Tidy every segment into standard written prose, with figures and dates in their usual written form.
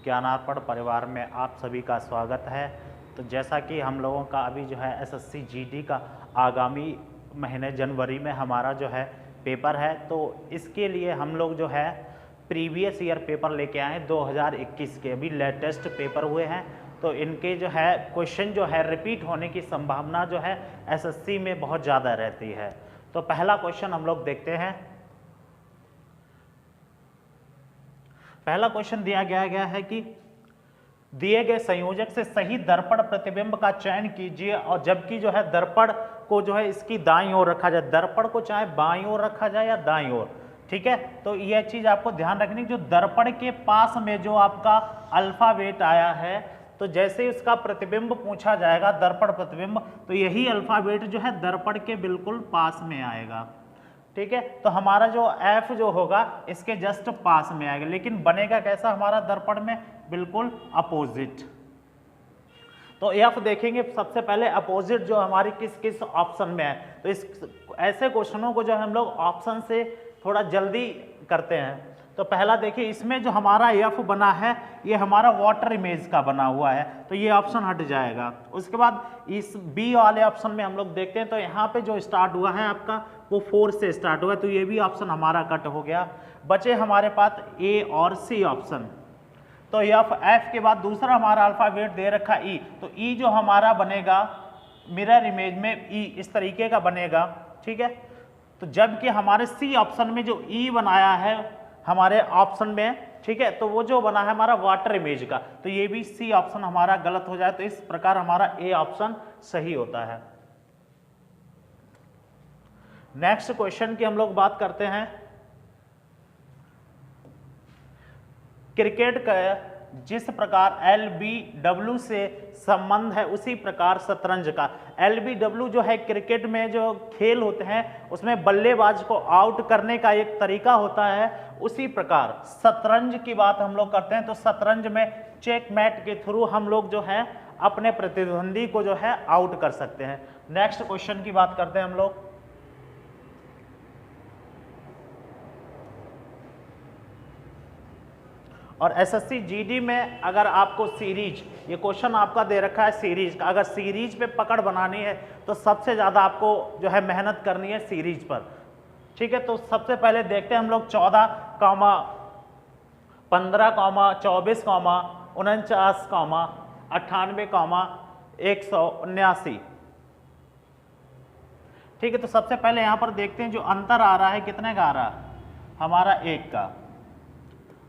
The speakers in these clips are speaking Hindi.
ज्ञानार्पण परिवार में आप सभी का स्वागत है। तो जैसा कि हम लोगों का अभी जो है एसएससी जीडी का आगामी महीने जनवरी में हमारा जो है पेपर है, तो इसके लिए हम लोग जो है प्रीवियस ईयर पेपर लेके आए 2021 के। अभी लेटेस्ट पेपर हुए हैं, तो इनके जो है क्वेश्चन जो है रिपीट होने की संभावना जो है एसएससी में बहुत ज़्यादा रहती है। तो पहला क्वेश्चन हम लोग देखते हैं। पहला क्वेश्चन दिया गया है कि दिए गए संयोजक से सही दर्पण प्रतिबिंब का चयन कीजिए, और जबकि जो है दर्पण को जो है इसकी दाईं ओर रखा जाए, दर्पण को चाहे बाईं ओर रखा जाए या दाईं ओर, ठीक है। तो यह चीज आपको ध्यान रखनी, जो दर्पण के पास में जो आपका अल्फाबेट आया है, तो जैसे ही उसका प्रतिबिंब पूछा जाएगा दर्पण प्रतिबिंब, तो यही अल्फाबेट जो है दर्पण के बिल्कुल पास में आएगा, ठीक है। तो हमारा जो F जो होगा इसके जस्ट पास में आएगा, लेकिन बनेगा कैसा हमारा दर्पण में, बिल्कुल अपोजिट। तो F देखेंगे सबसे पहले अपोजिट जो हमारी किस किस ऑप्शन में है। तो इस ऐसे क्वेश्चनों को जो हम लोग ऑप्शन से थोड़ा जल्दी करते हैं। तो पहला देखिए, इसमें जो हमारा F बना है ये हमारा वाटर इमेज का बना हुआ है, तो ये ऑप्शन हट जाएगा। उसके बाद इस बी वाले ऑप्शन में हम लोग देखते हैं, तो यहाँ पे जो स्टार्ट हुआ है आपका वो 4 से स्टार्ट हुआ है, तो ये भी ऑप्शन हमारा कट हो गया। बचे हमारे पास ए और सी ऑप्शन। तो एफ के बाद दूसरा हमारा अल्फाबेट दे रखा ई, तो ई जो हमारा बनेगा मिरर इमेज में ई इस तरीके का बनेगा, ठीक है। तो जबकि हमारे सी ऑप्शन में जो ई बनाया है हमारे ऑप्शन में, ठीक है, तो वो जो बना है हमारा वाटर इमेज का, तो ये भी सी ऑप्शन हमारा गलत हो जाए। तो इस प्रकार हमारा ए ऑप्शन सही होता है। नेक्स्ट क्वेश्चन की हम लोग बात करते हैं। क्रिकेट का जिस प्रकार LBW से संबंध है उसी प्रकार शतरंज का। LBW जो है क्रिकेट में जो खेल होते हैं उसमें बल्लेबाज को आउट करने का एक तरीका होता है, उसी प्रकार शतरंज की बात हम लोग करते हैं। तो शतरंज में चेकमेट के थ्रू हम लोग जो है अपने प्रतिद्वंदी को जो है आउट कर सकते हैं। नेक्स्ट क्वेश्चन की बात करते हैं हम लोग। और एसएससी जीडी में अगर आपको सीरीज, ये क्वेश्चन आपका दे रखा है सीरीज का, अगर सीरीज पे पकड़ बनानी है तो सबसे ज़्यादा आपको जो है मेहनत करनी है सीरीज पर, ठीक है। तो सबसे पहले देखते हैं हम लोग 14, 15, 24, 49, 98, 179, ठीक है। तो सबसे पहले यहाँ पर देखते हैं जो अंतर आ रहा है कितने का आ रहा है, हमारा 1 का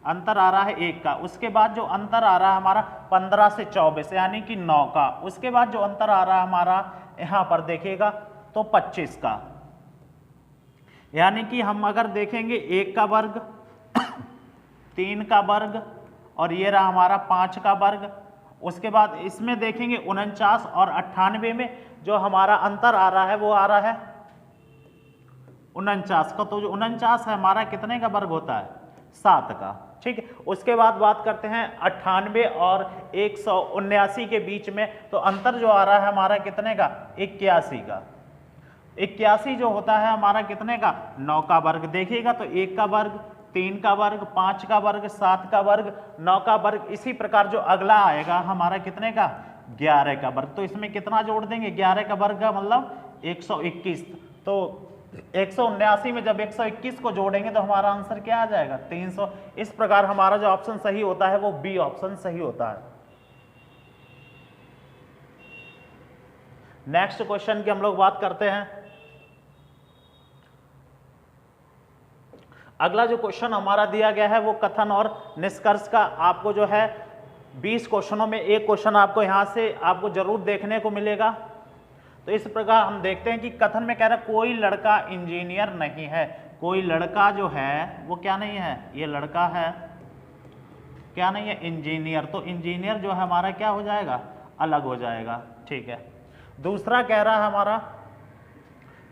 अंतर आ रहा है 1 का। उसके बाद जो अंतर आ रहा है हमारा 15 से 24 यानी कि 9 का। उसके बाद जो अंतर आ रहा है हमारा यहाँ पर देखिएगा तो 25 का, यानी कि हम अगर देखेंगे 1 का वर्ग 3 का वर्ग और ये रहा हमारा 5 का वर्ग। उसके बाद इसमें देखेंगे 49 और 98 में जो हमारा अंतर आ रहा है वो आ रहा है 49 का। तो जो 49 है हमारा कितने का वर्ग होता है, 7 का, ठीक है। उसके बाद बात करते हैं 98 और 179 के बीच में, तो अंतर जो आ रहा है हमारा कितने का, 81 का। 81 जो होता है हमारा कितने का, 9 का वर्ग। देखिएगा तो 1 का वर्ग, 3 का वर्ग, 5 का वर्ग, 7 का वर्ग, 9 का वर्ग। इसी प्रकार जो अगला आएगा हमारा कितने का, 11 का वर्ग। तो इसमें कितना जोड़ देंगे, 11 का वर्ग का मतलब 121। तो 179 में जब 121 को जोड़ेंगे तो हमारा आंसर क्या आ जाएगा, 300। इस प्रकार हमारा जो ऑप्शन सही होता है वो बी ऑप्शन सही होता है। नेक्स्ट क्वेश्चन की हम लोग बात करते हैं। अगला जो क्वेश्चन हमारा दिया गया है वो कथन और निष्कर्ष का। आपको जो है 20 क्वेश्चनों में एक क्वेश्चन आपको यहां से आपको जरूर देखने को मिलेगा। तो इस प्रकार हम देखते हैं कि कथन में कह रहा है कोई लड़का इंजीनियर नहीं है। कोई लड़का जो है वो क्या नहीं है, ये लड़का है क्या नहीं है, इंजीनियर। तो इंजीनियर जो है हमारा क्या हो जाएगा, अलग हो जाएगा, ठीक है। दूसरा कह रहा है हमारा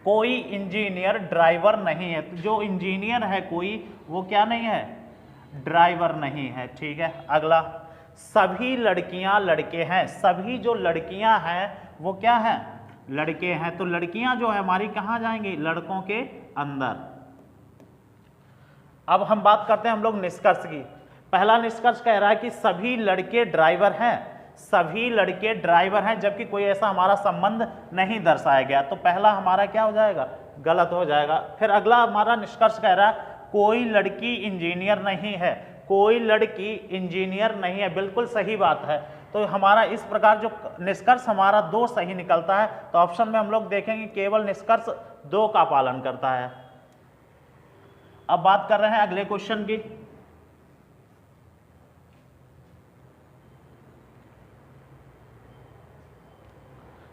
कोई इंजीनियर ड्राइवर नहीं है। तो जो इंजीनियर है कोई वो क्या नहीं है, ड्राइवर नहीं है, ठीक है। अगला सभी लड़कियां लड़के हैं। सभी जो लड़कियां हैं वो क्या है, लड़के हैं। तो लड़कियां जो है हमारी कहां जाएंगी, लड़कों के अंदर। अब हम बात करते हैं हम लोग निष्कर्ष की। पहला निष्कर्ष कह रहा है कि सभी लड़के ड्राइवर हैं, सभी लड़के ड्राइवर हैं, जबकि कोई ऐसा हमारा संबंध नहीं दर्शाया गया। तो पहला हमारा क्या हो जाएगा, गलत हो जाएगा। फिर अगला हमारा निष्कर्ष कह रहा है कोई लड़की इंजीनियर नहीं है, कोई लड़की इंजीनियर नहीं है, बिल्कुल सही बात है। तो हमारा इस प्रकार जो निष्कर्ष हमारा 2 सही निकलता है। तो ऑप्शन में हम लोग देखेंगे केवल निष्कर्ष 2 का पालन करता है। अब बात कर रहे हैं अगले क्वेश्चन की।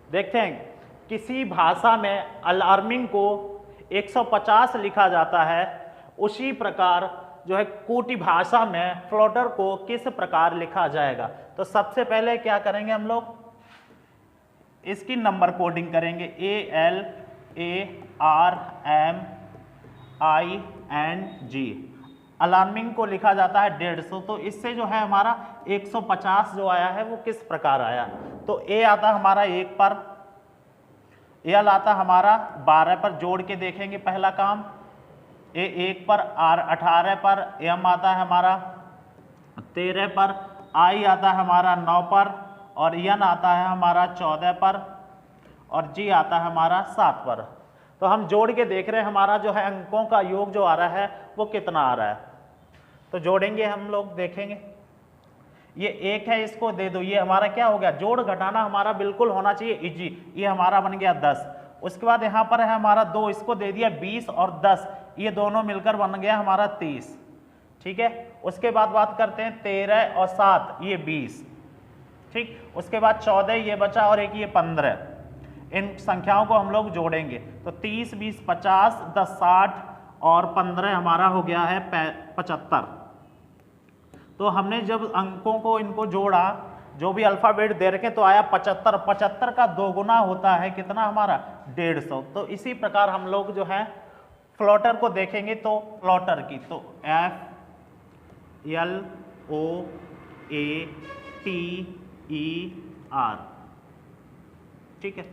देखते हैं, किसी भाषा में अलार्मिंग को 150 लिखा जाता है, उसी प्रकार जो है कोटि भाषा में फ्लोटर को किस प्रकार लिखा जाएगा। तो सबसे पहले क्या करेंगे हम लोग, इसकी नंबर कोडिंग करेंगे, ALARMING। अलार्मिंग को लिखा जाता है 150, तो इससे जो है हमारा 150 जो आया है वो किस प्रकार आया। तो ए आता हमारा 1 पर, एल आता हमारा 12 पर, जोड़ के देखेंगे पहला काम, ए 1 पर, आर 18 पर, एम आता है हमारा 13 पर, आई आता है हमारा 9 पर, और एन आता है हमारा 14 पर, और जी आता है हमारा 7 पर। तो हम जोड़ के देख रहे हैं हमारा जो है अंकों का योग जो आ रहा है वो कितना आ रहा है। तो जोड़ेंगे हम लोग, देखेंगे ये 1 है, इसको दे दो, ये हमारा क्या हो गया, जोड़ घटाना हमारा बिल्कुल होना चाहिए इजी, ये हमारा बन गया 10। उसके बाद यहाँ पर है हमारा 2, इसको दे दिया 20 और 10, ये दोनों मिलकर बन गया हमारा 30। ठीक है, उसके बाद बात करते हैं 13 और 7, ये 20। ठीक, उसके बाद 14 ये बचा और एक ये 15। इन संख्याओं को हम लोग जोड़ेंगे तो 30, 20, 50, 10, 60 और 15 हमारा हो गया है 75। तो हमने जब अंकों को इनको जोड़ा, जो भी अल्फाबेट दे रखे, तो आया 75। 75 का 2 गुना होता है कितना हमारा, 150। तो इसी प्रकार हम लोग जो है फ्लोटर को देखेंगे, तो फ्लोटर की तो FLOATER, ठीक है।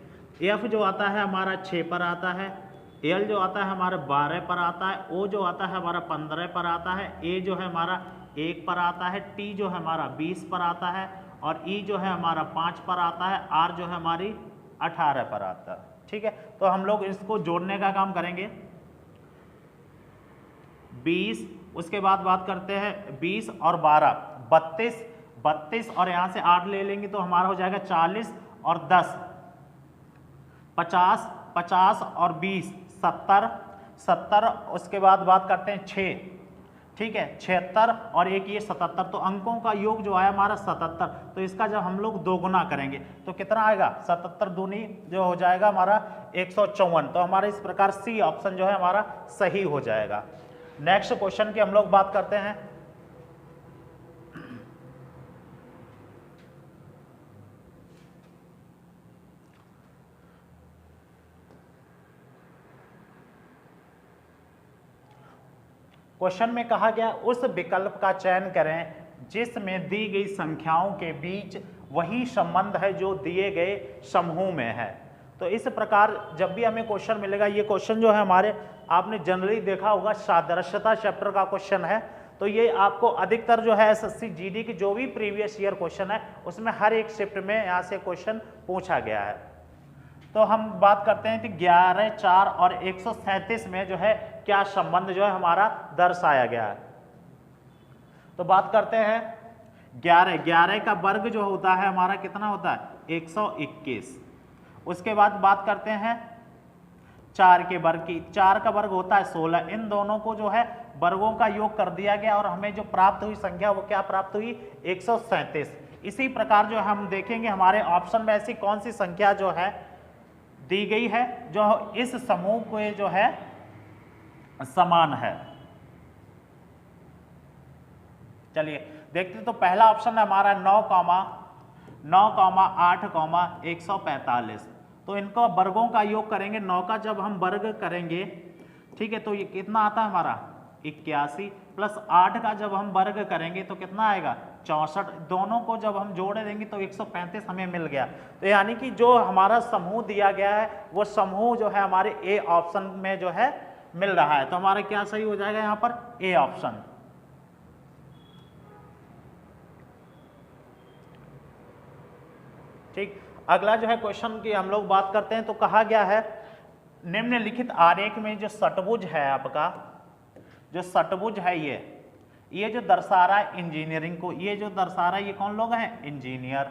एफ जो आता है हमारा 6 पर आता है, एल जो आता है हमारा 12 पर आता है, ओ जो आता है हमारा 15 पर आता है, ए जो है हमारा 1 पर आता है, टी जो है हमारा 20 पर आता है, और ई जो है हमारा 5 पर आता है, आर जो है हमारी 18 पर आता है। ठीक है, तो हम लोग इसको जोड़ने का काम करेंगे। 20, उसके बाद बात करते हैं 20 और 12, 32 और यहाँ से 8 ले लेंगे तो हमारा हो जाएगा 40 और 10, 50 और 20, 70। उसके बाद बात करते हैं 6, ठीक है, 76 और एक ये 77। तो अंकों का योग जो आया हमारा 77। तो इसका जब हम लोग 2 गुना करेंगे तो कितना आएगा, 77 दूनी जो हो जाएगा हमारा 154। तो हमारा इस प्रकार सी ऑप्शन जो है हमारा सही हो जाएगा। नेक्स्ट क्वेश्चन की हम लोग बात करते हैं। क्वेश्चन में कहा गया उस विकल्प का चयन करें जिसमें दी गई संख्याओं के बीच वही संबंध है जो दिए गए समूह में है। तो इस प्रकार जब भी हमें क्वेश्चन मिलेगा, ये क्वेश्चन जो है हमारे आपने जनरली देखा होगा सादृश्यता चैप्टर का क्वेश्चन है। तो ये आपको अधिकतर जो है एसएससी जीडी की जो भी प्रीवियस ईयर क्वेश्चन है उसमें हर एक शिफ्ट में यहाँ से क्वेश्चन पूछा गया है। तो हम बात करते हैं कि 11, 4 और 137 में जो है क्या संबंध जो है हमारा दर्शाया गया है। तो बात करते हैं 11 का वर्ग जो होता है हमारा कितना होता है, 121। उसके बाद बात करते हैं 4 के वर्ग की, 4 का वर्ग होता है 16। इन दोनों को जो है वर्गों का योग कर दिया गया और हमें जो प्राप्त हुई संख्या वो क्या प्राप्त हुई, 137। इसी प्रकार जो हम देखेंगे हमारे ऑप्शन में ऐसी कौन सी संख्या जो है दी गई है जो इस समूह के जो है समान है। चलिए देखते। तो पहला ऑप्शन है हमारा 9,8,145। तो इनको वर्गों का योग करेंगे, 9 का जब हम वर्ग करेंगे, ठीक है, तो ये कितना आता है हमारा 81 प्लस 8 का जब हम वर्ग करेंगे तो कितना आएगा 64। दोनों को जब हम जोड़ देंगे तो 135 हमें मिल गया। तो यानी कि जो हमारा समूह दिया गया है वो समूह जो है हमारे ए ऑप्शन में जो है मिल रहा है। तो हमारा क्या सही हो जाएगा यहाँ पर, ए ऑप्शन। अगला जो है क्वेश्चन की हम लोग बात करते हैं, तो कहा गया है निम्नलिखित आरेख में जो षटभुज है आपका, जो षटभुज है ये जो दर्शा रहा है इंजीनियरिंग को, ये जो दर्शा रहा है ये कौन लोग हैं, इंजीनियर।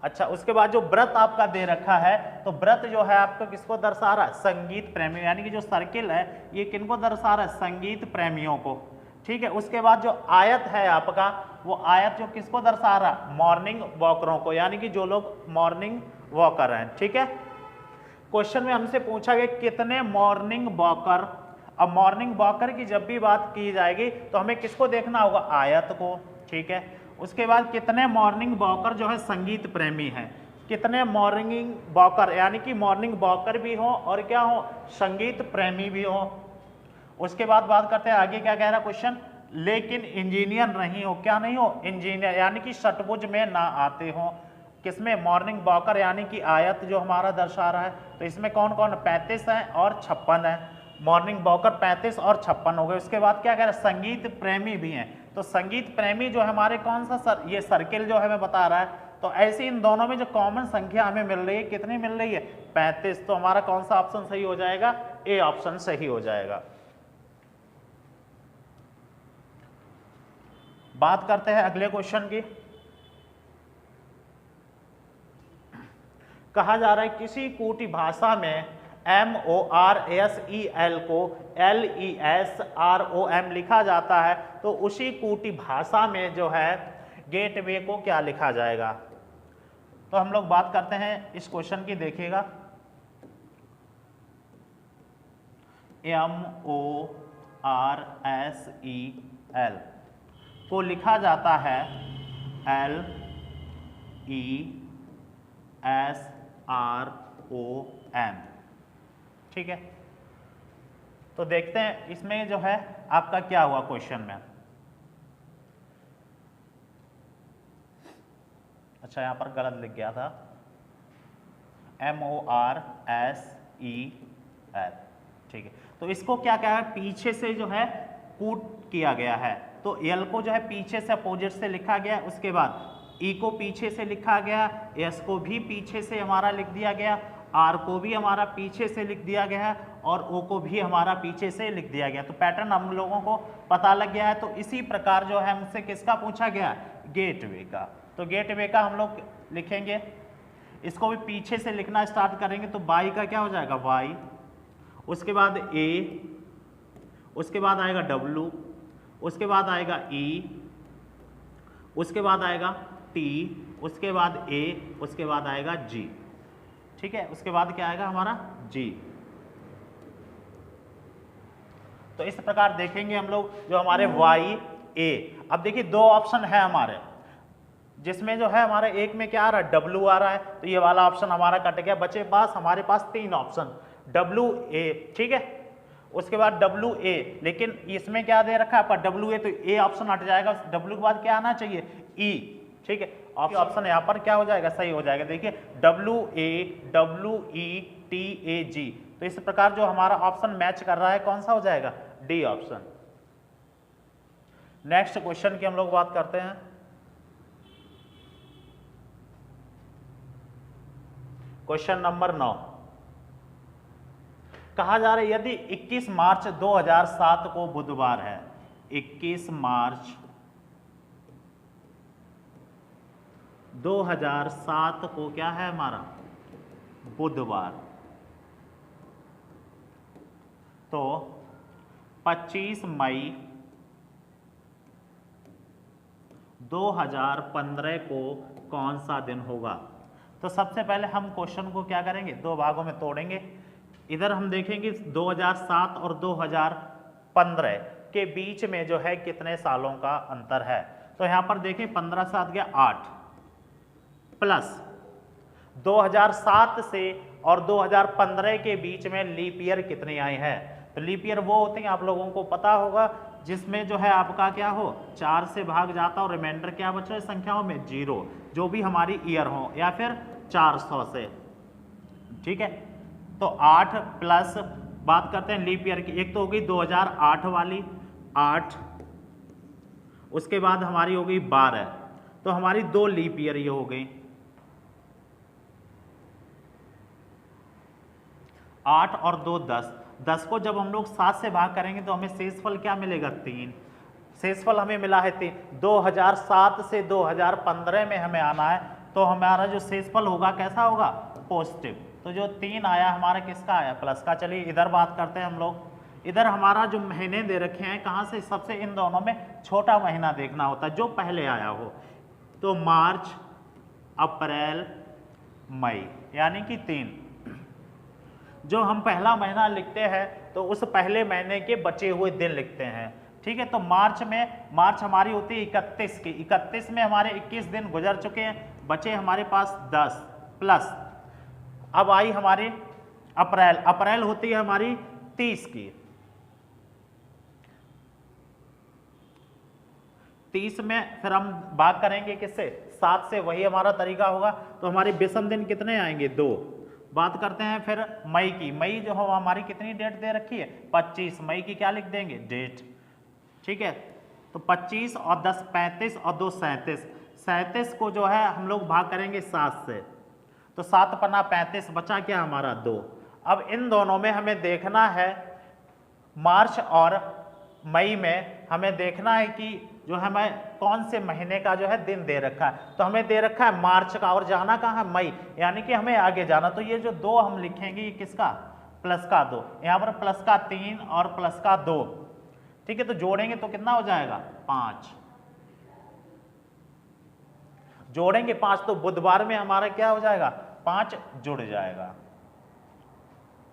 अच्छा, उसके बाद जो व्रत आपका दे रखा है, तो व्रत जो है आपको किसको दर्शा रहा है, संगीत प्रेमी, यानी कि जो सर्किल है ये किनको दर्शा रहा है, संगीत प्रेमियों को। ठीक है, उसके बाद जो आयत है आपका, वो आयत जो किसको दर्शा रहा है, मॉर्निंग वॉकरों को, यानी कि जो लोग मॉर्निंग वॉकर हैं। ठीक है, क्वेश्चन में हमसे पूछा गया कितने मॉर्निंग वॉकर। अब मॉर्निंग वॉकर की जब भी बात की जाएगी तो हमें किसको देखना होगा, आयत को। ठीक है, उसके बाद कितने मॉर्निंग वॉकर जो है संगीत प्रेमी हैं, कितने मॉर्निंग वॉकर, यानी कि मॉर्निंग वॉकर भी हो और क्या हो, संगीत प्रेमी भी हो। उसके बाद बात करते हैं आगे क्या कह रहा है क्वेश्चन, लेकिन इंजीनियर नहीं हो, क्या नहीं हो, इंजीनियर, यानी कि षटभुज में ना आते हो। किसमें, मॉर्निंग वॉकर, यानी कि आयत जो हमारा दर्शा रहा है, तो इसमें कौन कौन 35 है और 56 है। मॉर्निंग वॉकर 35 और 56 हो गए। उसके बाद क्या कह रहा है, संगीत प्रेमी भी हैं, तो संगीत प्रेमी जो है हमारे कौन सा ये सर्किल जो है हमें बता रहा है, तो ऐसे इन दोनों में जो कॉमन संख्या हमें मिल रही है, कितनी मिल रही है, 35। तो हमारा कौन सा ऑप्शन सही हो जाएगा, ए ऑप्शन सही हो जाएगा। बात करते हैं अगले क्वेश्चन की। कहा जा रहा है किसी कूटी भाषा में MORSEL को LESROM लिखा जाता है, तो उसी कूटी भाषा में जो है गेटवे को क्या लिखा जाएगा। तो हम लोग बात करते हैं इस क्वेश्चन की, देखिएगा MORSEL को लिखा जाता है LESROM। ठीक है, तो देखते हैं इसमें जो है आपका क्या हुआ क्वेश्चन में। अच्छा, यहां पर गलत लिख गया था, MORSEL। ठीक है, तो इसको क्या क्या है, पीछे से जो है कूट किया गया है, तो एल को जो है पीछे से अपोजिट से लिखा गया, उसके बाद ई को पीछे से लिखा गया, एस को भी पीछे से हमारा लिख दिया गया, आर को भी हमारा पीछे से लिख दिया गया है, और ओ को भी हमारा पीछे से लिख दिया गया। तो पैटर्न हम लोगों को पता लग गया है। तो इसी प्रकार जो है हमसे किसका पूछा गया, गेटवे का। तो गेटवे का हम लोग लिखेंगे, इसको भी पीछे से लिखना स्टार्ट करेंगे, तो वाई का क्या हो जाएगा, वाई, उसके बाद ए, उसके बाद आएगा डब्लू, उसके बाद आएगा ई, उसके बाद आएगा टी, उसके बाद ए, उसके बाद आएगा जी। ठीक है, उसके बाद क्या आएगा हमारा, जी। तो इस प्रकार देखेंगे हम लोग जो हमारे वाई ए। अब देखिए दो ऑप्शन है हमारे, जिसमें जो है हमारे एक में क्या आ रहा है, डब्लू आ रहा है, तो ये वाला ऑप्शन हमारा कट गया, बचे पास हमारे पास 3 ऑप्शन, डब्लू ए। ठीक है, उसके बाद डब्लू ए, लेकिन इसमें क्या दे रखा है आपका, डब्लू ए, तो ए ऑप्शन हट जाएगा, डब्लू के बाद क्या आना चाहिए, ई। ठीक है, ऑप्शन यहाँ पर क्या हो जाएगा, सही हो जाएगा। देखिए WAWETAG, तो इस प्रकार जो हमारा ऑप्शन मैच कर रहा है कौन सा हो जाएगा, डी ऑप्शन। नेक्स्ट क्वेश्चन की हम लोग बात करते हैं। क्वेश्चन नंबर 9, कहा जा रहा है यदि 21 मार्च 2007 को बुधवार है, 21 मार्च 2007 को क्या है हमारा, बुधवार, तो 25 मई 2015 को कौन सा दिन होगा। तो सबसे पहले हम क्वेश्चन को क्या करेंगे, 2 भागों में तोड़ेंगे। इधर हम देखेंगे 2007 और 2015 के बीच में जो है कितने सालों का अंतर है। तो यहां पर देखें 15 7 गया 8, प्लस 2007 से और 2015 के बीच में लीप ईयर कितने आए हैं। तो लीप ईयर वो होते हैं, आप लोगों को पता होगा, जिसमें जो है आपका क्या हो, 4 से भाग जाता और रिमाइंडर क्या बच रहा है संख्याओं में, 0, जो भी हमारी ईयर हो, या फिर 400 से। ठीक है, तो 8 प्लस बात करते हैं लीप ईयर की, एक तो होगी 2008 वाली 8, उसके बाद हमारी हो गई 12, तो हमारी 2 लीप ईयर ये हो गई। 8 और 2 10, 10 को जब हम लोग 7 से भाग करेंगे तो हमें शेषफल क्या मिलेगा 3। शेषफल हमें मिला है 3। 2007 से 2015 में हमें आना है, तो हमारा जो शेषफल होगा कैसा होगा, पॉजिटिव। तो जो 3 आया हमारा किसका आया, प्लस का। चलिए इधर बात करते हैं हम लोग। इधर हमारा जो महीने दे रखे हैं कहाँ से, सबसे इन दोनों में छोटा महीना देखना होता है जो पहले आया हो। तो मार्च, अप्रैल, मई, यानी कि 3। जो हम पहला महीना लिखते हैं तो उस पहले महीने के बचे हुए दिन लिखते हैं, ठीक है। तो मार्च हमारी होती है 31 की, 31 में हमारे 21 दिन गुजर चुके हैं, बचे हमारे पास 10 प्लस। अब आई हमारी अप्रैल, अप्रैल होती है हमारी 30 की, 30 में फिर हम भाग करेंगे किससे, 7 से, वही हमारा तरीका होगा। तो हमारे विषम दिन कितने आएंगे, 2। बात करते हैं फिर मई की। मई जो हो हमारी कितनी डेट दे रखी है, 25। मई की क्या लिख देंगे, डेट, ठीक है। तो 25 और 10 35 और 2 37, 37 को जो है हम लोग भाग करेंगे 7 से, तो 7 पन्ना 35, बचा क्या हमारा 2। अब इन दोनों में हमें देखना है, मार्च और मई में हमें देखना है कि जो हमें कौन से महीने का जो है दिन दे रखा है। तो हमें दे रखा है मार्च का, और जाना कहाँ है, मई, यानी कि हमें आगे जाना। तो ये जो 2 हम लिखेंगे ये किसका, प्लस का 2, यहाँ पर प्लस का 3 और प्लस का 2, ठीक है। तो जोड़ेंगे तो कितना हो जाएगा, 5। जोड़ेंगे 5 तो बुधवार में हमारा क्या हो जाएगा, 5 जुड़ जाएगा।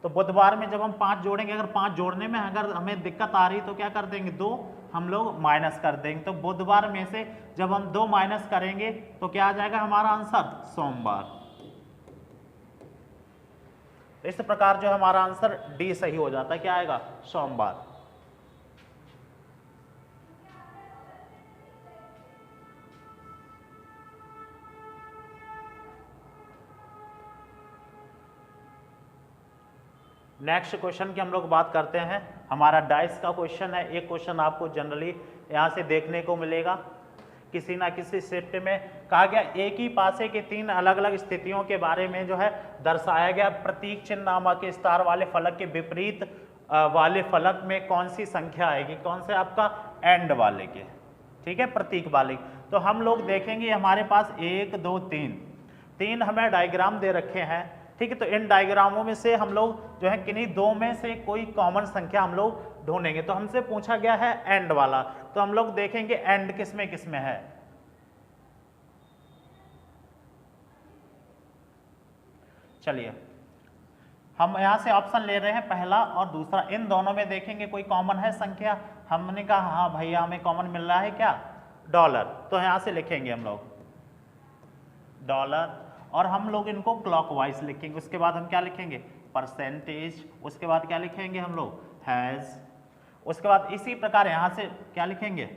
तो बुधवार में जब हम 5 जोड़ेंगे, अगर 5 जोड़ने में अगर हमें दिक्कत आ रही तो क्या कर देंगे, 2 हम लोग माइनस कर देंगे। तो बुधवार में से जब हम 2 माइनस करेंगे तो क्या आ जाएगा हमारा आंसर, सोमवार। इस प्रकार जो हमारा आंसर डी सही हो जाता है, क्या आएगा, सोमवार। नेक्स्ट क्वेश्चन की हम लोग बात करते हैं। हमारा डाइस का क्वेश्चन है। एक क्वेश्चन आपको जनरली यहाँ से देखने को मिलेगा, किसी ना किसी शिफ्ट में कहा गया एक ही पासे के 3 अलग अलग स्थितियों के बारे में जो है दर्शाया गया। प्रतीक चिन्ह नामक स्टार वाले फलक के विपरीत वाले फलक में कौन सी संख्या आएगी, कौन से, आपका एंड वाले के, ठीक है, प्रतीक वाले। तो हम लोग देखेंगे हमारे पास 1 2 3 हमें डायग्राम दे रखे हैं, ठीक है। तो इन डायग्रामों में से हम लोग जो है किन्हीं 2 में से कोई कॉमन संख्या हम लोग ढूंढेंगे। तो हमसे पूछा गया है एंड वाला, तो हम लोग देखेंगे एंड किस में है। चलिए हम यहां से ऑप्शन ले रहे हैं, पहला और दूसरा, इन दोनों में देखेंगे कोई कॉमन है संख्या। हमने कहा हाँ भैया हमें कॉमन मिल रहा है क्या, डॉलर। तो यहां से लिखेंगे हम लोग डॉलर, और हम लोग इनको क्लॉकवाइज लिखेंगे। उसके बाद हम क्या लिखेंगे, परसेंटेज। उसके बाद क्या लिखेंगे हम लोग, हैज। उसके बाद इसी प्रकार यहां से क्या लिखेंगे,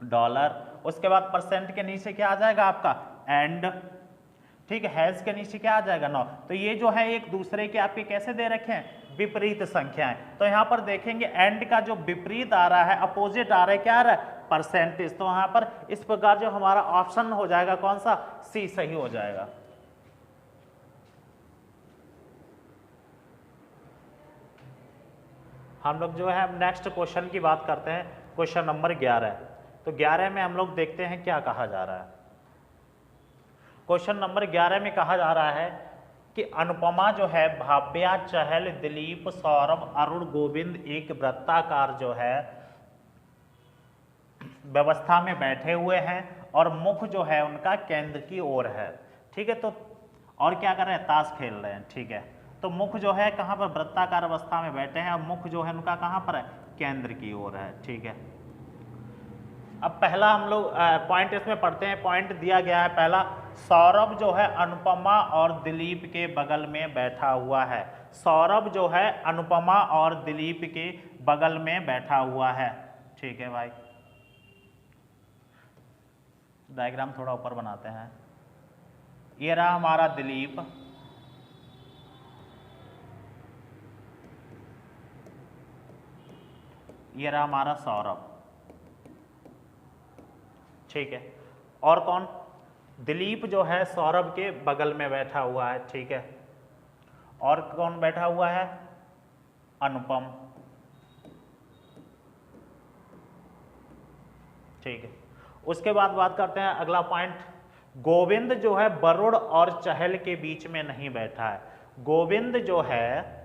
डॉलर। उसके बाद परसेंट के नीचे क्या आ जाएगा आपका, एंड, ठीक है। हैज के नीचे क्या आ जाएगा, नो। तो ये जो है एक दूसरे के आपके कैसे दे रखे हैं, विपरीत संख्याएं। तो यहां पर देखेंगे एंड का जो विपरीत आ रहा है, अपोजिट आ रहा है, क्या आ रहा है, परसेंटेज। तो वहां पर इस प्रकार जो हमारा ऑप्शन हो जाएगा कौन सा, सी सही हो जाएगा। हम लोग जो है नेक्स्ट क्वेश्चन की बात करते हैं, क्वेश्चन नंबर 11। तो 11 में हम लोग देखते हैं क्या कहा जा रहा है। क्वेश्चन नंबर 11 में कहा जा रहा है कि अनुपमा जो है भाव्या, चहल, दिलीप, सौरभ, अरुण, गोविंद एक वृत्ताकार जो है व्यवस्था में बैठे हुए हैं और मुख जो है उनका केंद्र की ओर है, ठीक है। तो और क्या कर रहे हैं, ताश खेल रहे हैं, ठीक है। तो मुख जो है कहाँ पर, वृत्ताकार अवस्था में बैठे हैं और मुख जो है उनका कहाँ पर है, केंद्र की ओर है, ठीक है। अब पहला हम लोग पॉइंट इसमें पढ़ते हैं। पॉइंट दिया गया है पहला, सौरभ जो है अनुपमा और दिलीप के बगल में बैठा हुआ है। सौरभ जो है अनुपमा और दिलीप के बगल में बैठा हुआ है, ठीक है भाई। डायग्राम थोड़ा ऊपर बनाते हैं। ये रहा हमारा दिलीप, ये रहा हमारा सौरभ, ठीक है। और कौन, दिलीप जो है सौरभ के बगल में बैठा हुआ है, ठीक है। और कौन बैठा हुआ है, अनुपम। ठीक है, उसके बाद बात करते हैं अगला पॉइंट, गोविंद जो है वरुण और चहल के बीच में नहीं बैठा है। गोविंद जो है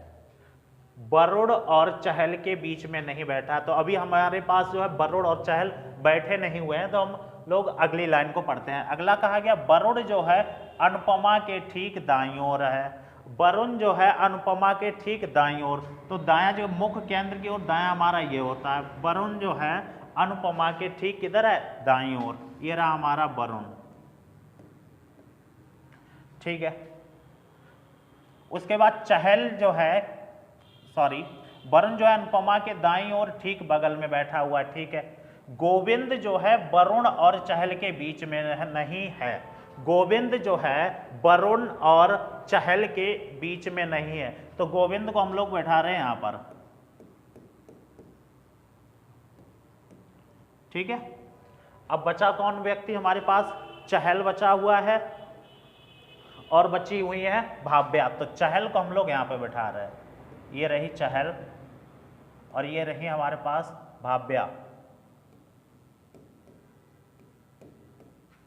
वरुण और चहल के बीच में नहीं बैठा, तो अभी हमारे पास जो है वरुण और चहल बैठे नहीं हुए हैं, तो हम लोग अगली लाइन को पढ़ते हैं। अगला कहा गया वरुण जो है अनुपमा के ठीक दाईं ओर है। वरुण जो है अनुपमा के ठीक दाईं ओर, तो दायां जो मुख्य केंद्र की ओर दायां हमारा ये होता है। वरुण जो है अनुपमा के ठीक किधर है, दाईं ओर, ये रहा हमारा वरुण। ठीक है, उसके बाद चहल जो है, सॉरी, वरुण जो है अनुपमा के दाईं ओर ठीक बगल में बैठा हुआ है। ठीक है, गोविंद जो है वरुण और चहल के बीच में नहीं है। गोविंद जो है वरुण और चहल के बीच में नहीं है, तो गोविंद को हम लोग बैठा रहे हैं यहां पर। ठीक है, अब बचा कौन व्यक्ति हमारे पास, चहल बचा हुआ है और बची हुई है भाव्या, तो चहल को हम लोग यहां पे बैठा रहे हैं। ये रही चहल और ये रही हमारे पास भाव्या,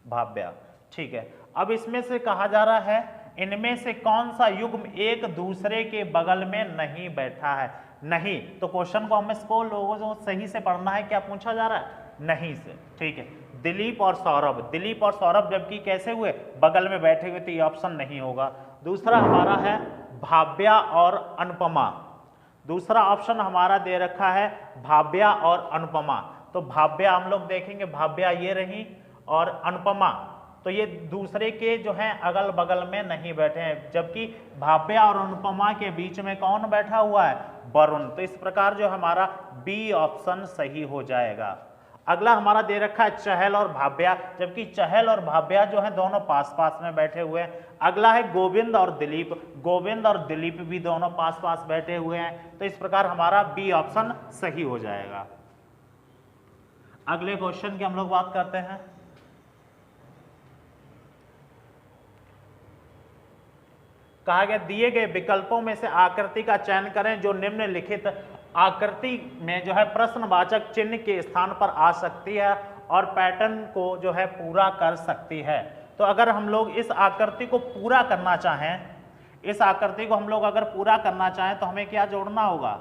भाव्या। ठीक है, अब इसमें से कहा जा रहा है इनमें से कौन सा युग्म एक दूसरे के बगल में नहीं बैठा है। नहीं, तो क्वेश्चन को हमें इसको लोगों को सही से पढ़ना है, क्या पूछा जा रहा है, नहीं से। ठीक है, दिलीप और सौरभ, दिलीप और सौरभ जबकि कैसे हुए, बगल में बैठे हुए, तो ये ऑप्शन नहीं होगा। दूसरा हमारा है भाव्या और अनुपमा, दूसरा ऑप्शन हमारा दे रखा है भाव्या और अनुपमा, तो भाव्या हम लोग देखेंगे, भाव्या ये रही और अनुपमा, तो ये दूसरे के जो है अगल बगल में नहीं बैठे हैं, जबकि भाव्या और अनुपमा के बीच में कौन बैठा हुआ है, वरुण। तो इस प्रकार जो हमारा बी ऑप्शन सही हो जाएगा। अगला हमारा दे रखा है चहल और भाव्या, जबकि चहल और भाव्या जो है दोनों पास पास में बैठे हुए हैं। अगला है गोविंद और दिलीप, गोविंद और दिलीप भी दोनों पास पास बैठे हुए हैं, तो इस प्रकार हमारा बी ऑप्शन सही हो जाएगा। अगले क्वेश्चन की हम लोग बात करते हैं। कहा गया दिए गए विकल्पों में से आकृति का चयन करें जो निम्नलिखित आकृति में जो है प्रश्नवाचक चिन्ह के स्थान पर आ सकती है और पैटर्न को जो है पूरा कर सकती है। तो अगर हम लोग इस आकृति को पूरा करना चाहें, इस आकृति को हम लोग अगर पूरा करना चाहें तो हमें क्या जोड़ना होगा,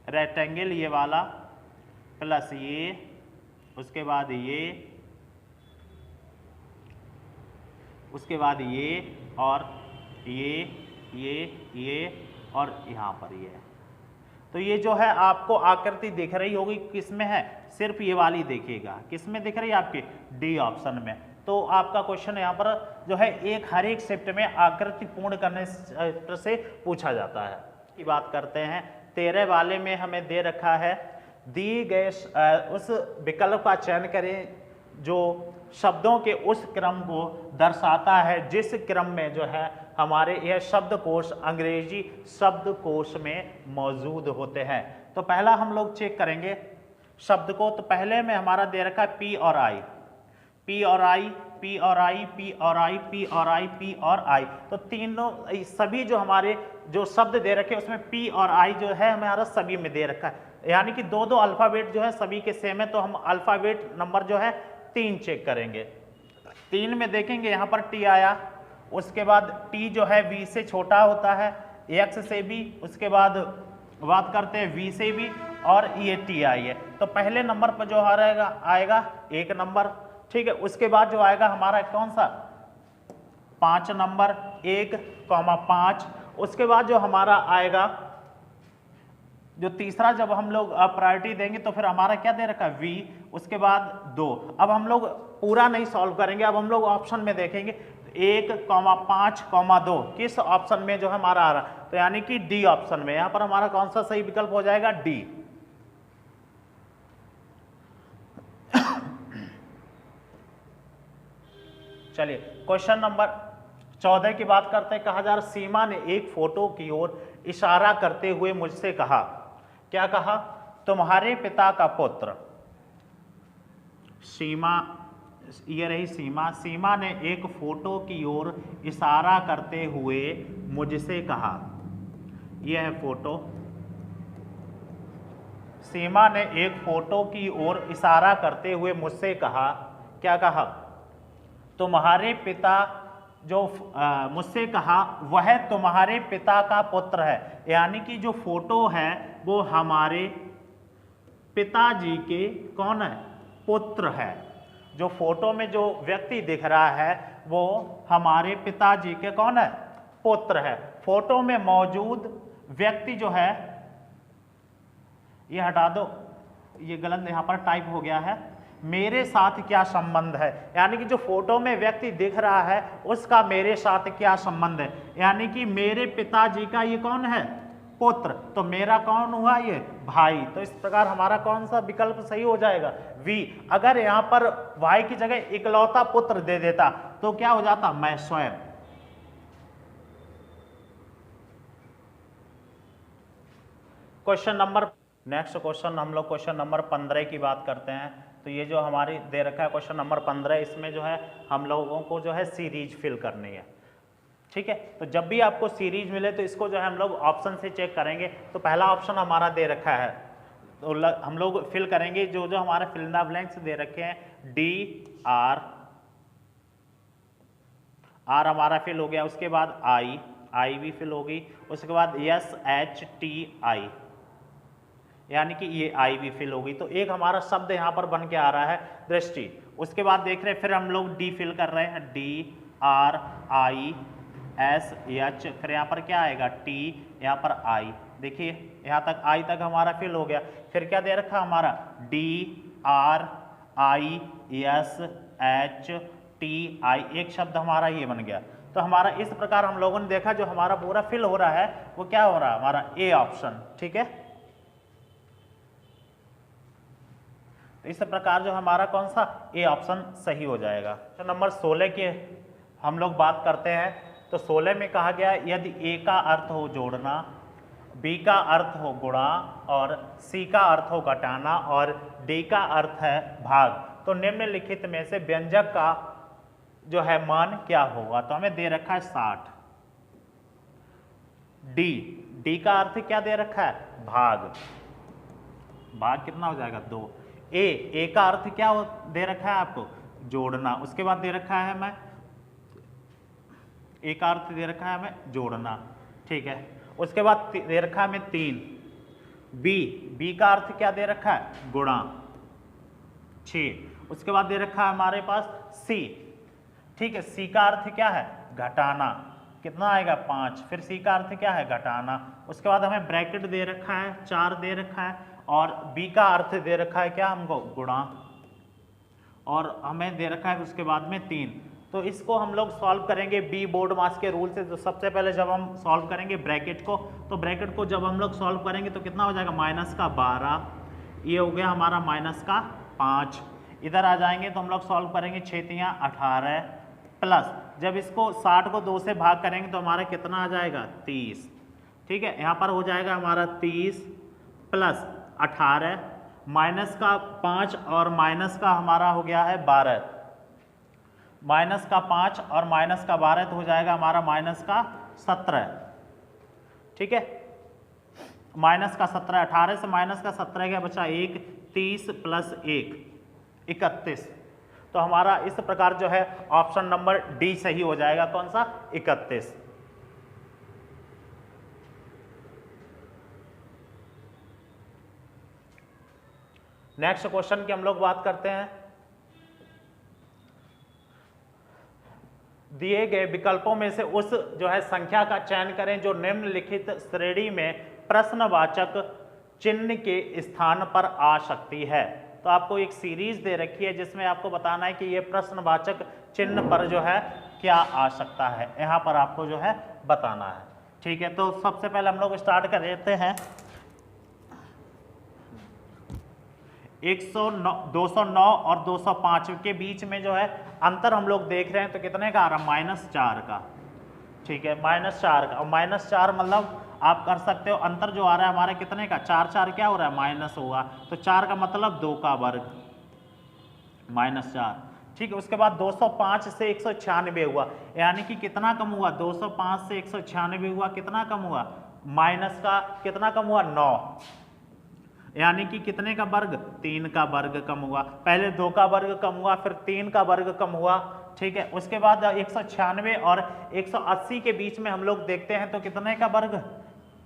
रेक्टेंगल ये वाला प्लस ये, उसके बाद ये, उसके बाद ये और ये और यहाँ पर ये। तो ये जो है आपको आकृति दिख रही होगी, किस में है, सिर्फ ये वाली देखिएगा, किस में दिख रही है आपके, डी ऑप्शन में। तो आपका क्वेश्चन यहाँ पर जो है हर एक शिफ्ट में आकृति पूर्ण करने से पूछा जाता है। की बात करते हैं 13 वाले में हमें दे रखा है, दी गए उस विकल्प का चयन करें जो शब्दों के उस क्रम को दर्शाता है जिस क्रम में जो है हमारे यह शब्दकोश अंग्रेजी शब्दकोश में मौजूद होते हैं। तो पहला हम लोग चेक करेंगे शब्द को, तो पहले में हमारा दे रखा है पी और आई, पी और आई, पी और आई, पी और आई, पी और आई, पी और आई। तो तीनों सभी जो हमारे जो शब्द दे रखे उसमें पी और आई जो है हमारा सभी में दे रखा है, यानी कि दो दो अल्फाबेट जो है सभी के सेम है, तो हम अल्फाबेट नंबर जो है 3 चेक करेंगे। 3 में देखेंगे यहाँ पर टी आया, उसके बाद टी जो है वी से छोटा होता है, एक्स से भी, उसके बाद बात करते हैं वी से भी, और ये टी आई है। तो पहले नंबर पर जो आएगा 1 नंबर, ठीक है। उसके बाद जो आएगा हमारा कौन सा, 5 नंबर, 1,5। उसके बाद जो हमारा आएगा जो तीसरा, जब हम लोग प्रायोरिटी देंगे तो फिर हमारा क्या दे रखा है, वी, उसके बाद 2। अब हम लोग पूरा नहीं सॉल्व करेंगे, अब हम लोग ऑप्शन में देखेंगे 1,5,2 किस ऑप्शन में जो है हमारा आ रहा है, तो यानी कि डी ऑप्शन में। यहां पर हमारा कौन सा सही विकल्प हो जाएगा, डी। चलिए क्वेश्चन नंबर 14 की बात करते हैं। कहा जा रहा, सीमा ने एक फोटो की ओर इशारा करते हुए मुझसे कहा, क्या कहा, तुम्हारे पिता का पुत्र। सीमा ये रही सीमा। सीमा ने एक फोटो की ओर इशारा करते हुए मुझसे कहा, यह है फोटो। सीमा ने एक फोटो की ओर इशारा करते हुए मुझसे कहा, क्या कहा? तुम्हारे पिता जो मुझसे कहा वह तुम्हारे पिता का पुत्र है। यानी कि जो फोटो है वो हमारे पिताजी के कौन है? पुत्र है। जो फोटो में जो व्यक्ति दिख रहा है वो हमारे पिताजी के कौन है? पुत्र है। फोटो में मौजूद व्यक्ति जो है, ये हटा दो, ये गलत यहाँ पर टाइप हो गया है, मेरे साथ क्या संबंध है। यानी कि जो फोटो में व्यक्ति दिख रहा है उसका मेरे साथ क्या संबंध है। यानी कि मेरे पिताजी का ये कौन है? पुत्र। तो मेरा कौन हुआ? ये भाई। तो इस प्रकार हमारा कौन सा विकल्प सही हो जाएगा? वी। अगर यहां पर भाई की जगह इकलौता पुत्र दे देता तो क्या हो जाता? मैं स्वयं। क्वेश्चन नंबर, नेक्स्ट क्वेश्चन हम लोग क्वेश्चन नंबर 15 की बात करते हैं। तो ये जो हमारी दे रखा है क्वेश्चन नंबर 15, इसमें जो है हम लोगों को जो है सीरीज फिल करनी है। ठीक है, तो जब भी आपको सीरीज मिले तो इसको जो है हम लोग ऑप्शन से चेक करेंगे। तो पहला ऑप्शन हमारा दे रखा है, तो हम लोग फिल करेंगे जो जो हमारे फिल इन द ब्लैंक्स दे रखे हैं। डी आर, आर हमारा फिल हो गया। उसके बाद आई, आई भी फिल होगी। उसके बाद एस एच टी आई, यानी कि ये आई भी फिल होगी। तो एक हमारा शब्द यहाँ पर बन के आ रहा है दृष्टि। उसके बाद देख रहे हैं, फिर हम लोग डी फिल कर रहे हैं। D R I S H, फिर यहाँ पर क्या आएगा? टी, यहाँ पर आई। देखिए यहाँ तक आई तक हमारा फिल हो गया। फिर क्या दे रखा हमारा? D R I S H T I, एक शब्द हमारा ये बन गया। तो हमारा इस प्रकार हम लोगों ने देखा जो हमारा पूरा फिल हो रहा है वो क्या हो रहा है? हमारा ए ऑप्शन। ठीक है, तो इस प्रकार जो हमारा कौन सा? ए ऑप्शन सही हो जाएगा। तो नंबर 16 की हम लोग बात करते हैं। तो 16 में कहा गया यदि ए का अर्थ हो जोड़ना, बी का अर्थ हो गुणा और सी का अर्थ हो घटाना और डी का अर्थ है भाग, तो निम्नलिखित में से व्यंजक का जो है मान क्या होगा? तो हमें दे रखा है 60। डी, डी का अर्थ क्या दे रखा है? भाग। भाग कितना हो जाएगा? 2। ए का अर्थ क्या दे रखा है आपको? जोड़ना। उसके बाद दे रखा है हमें, ए का अर्थ दे रखा है हमें जोड़ना। ठीक है, उसके बाद दे रखा है हमें 3। बी का अर्थ क्या दे रखा है? गुणा। 6। उसके बाद दे रखा है हमारे पास सी। ठीक है, सी का अर्थ क्या है? घटाना। कितना आएगा? 5। फिर सी का अर्थ क्या है? घटाना। उसके बाद हमें ब्रैकेट दे रखा है, 4 दे रखा है, और बी का अर्थ दे रखा है क्या हमको? गुणा, और हमें दे रखा है उसके बाद में 3। तो इसको हम लोग सॉल्व करेंगे बी बोर्ड मास के रूल से। तो सबसे पहले जब हम सॉल्व करेंगे ब्रैकेट को, तो ब्रैकेट को जब हम लोग सॉल्व करेंगे तो कितना हो जाएगा? -12, ये हो गया हमारा -5। इधर आ जाएंगे तो हम लोग सॉल्व करेंगे 6 × 18 प्लस, जब इसको 60 को 2 से भाग करेंगे तो हमारा कितना आ जाएगा? 30। ठीक है, यहाँ पर हो जाएगा हमारा 30 प्लस 18 माइनस का 5 और माइनस का हमारा हो गया है 12, माइनस का 5 और माइनस का 12 तो हो जाएगा हमारा माइनस का 17। ठीक है, माइनस का 17, 18 से माइनस का 17 क्या बचा? 1। 30 प्लस 1 31। तो हमारा इस प्रकार जो है ऑप्शन नंबर डी सही हो जाएगा। कौन सा? 31। नेक्स्ट क्वेश्चन की हम लोग बात करते हैं। दिए गए विकल्पों में से उस जो है संख्या का चयन करें जो निम्नलिखित श्रेणी में प्रश्नवाचक चिन्ह के स्थान पर आ सकती है। तो आपको एक सीरीज दे रखी है जिसमें आपको बताना है कि ये प्रश्नवाचक चिन्ह पर जो है क्या आ सकता है, यहाँ पर आपको जो है बताना है। ठीक है, तो सबसे पहले हम लोग स्टार्ट कर देते हैं। 109, 209 और 205 के बीच में जो है अंतर हम लोग देख रहे हैं, तो कितने का आ रहा है? -4 का। ठीक है, -4 का, और -4 मतलब आप कर सकते हो अंतर जो आ रहा है हमारा कितने का? 4 4 क्या हो रहा है? माइनस होगा, तो 4 का मतलब 2 का वर्ग -4। ठीक है। उसके बाद 205 से 196 हुआ, यानी कि कितना कम हुआ, 205 से 196 हुआ, कितना कम हुआ, माइनस का कितना कम हुआ, 9, यानी कि कितने का वर्ग, 3 का वर्ग कम हुआ। पहले 2 का वर्ग कम हुआ, फिर 3 का वर्ग कम हुआ, ठीक है। उसके बाद 196 और 180 के बीच में हम लोग देखते हैं तो कितने का वर्ग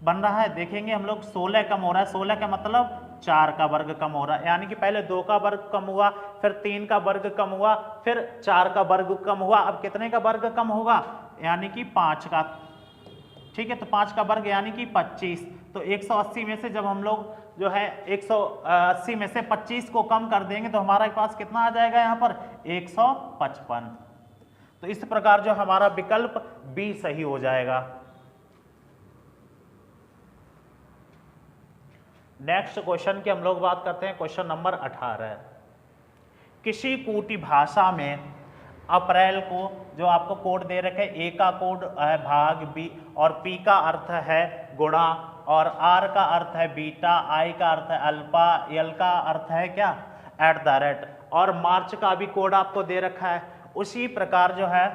बन रहा है, देखेंगे हम लोग 16 कम हो रहा है। 16 का मतलब 4 का वर्ग कम हो रहा है, यानी कि पहले 2 का वर्ग कम हुआ, फिर 3 का वर्ग कम हुआ, फिर 4 का वर्ग कम हुआ। अब कितने का वर्ग कम होगा, यानी कि 5 का, ठीक है। तो 5 का वर्ग यानी कि 25। तो 180 में से जब हम लोग जो है 180 में से 25 को कम कर देंगे तो हमारे पास कितना आ जाएगा यहाँ पर, 155। तो इस प्रकार जो हमारा विकल्प बी सही हो जाएगा। नेक्स्ट क्वेश्चन की हम लोग बात करते हैं, क्वेश्चन नंबर 18। किसी कूटी भाषा में अप्रैल को जो आपको कोड दे रखे, ए का कोड है भाग, बी और पी का अर्थ है गुणा, और आर का अर्थ है बीटा, आई का अर्थ है अल्फा, एल का अर्थ है क्या, एट द रेट, और मार्च का भी कोड आपको दे रखा है। उसी प्रकार जो है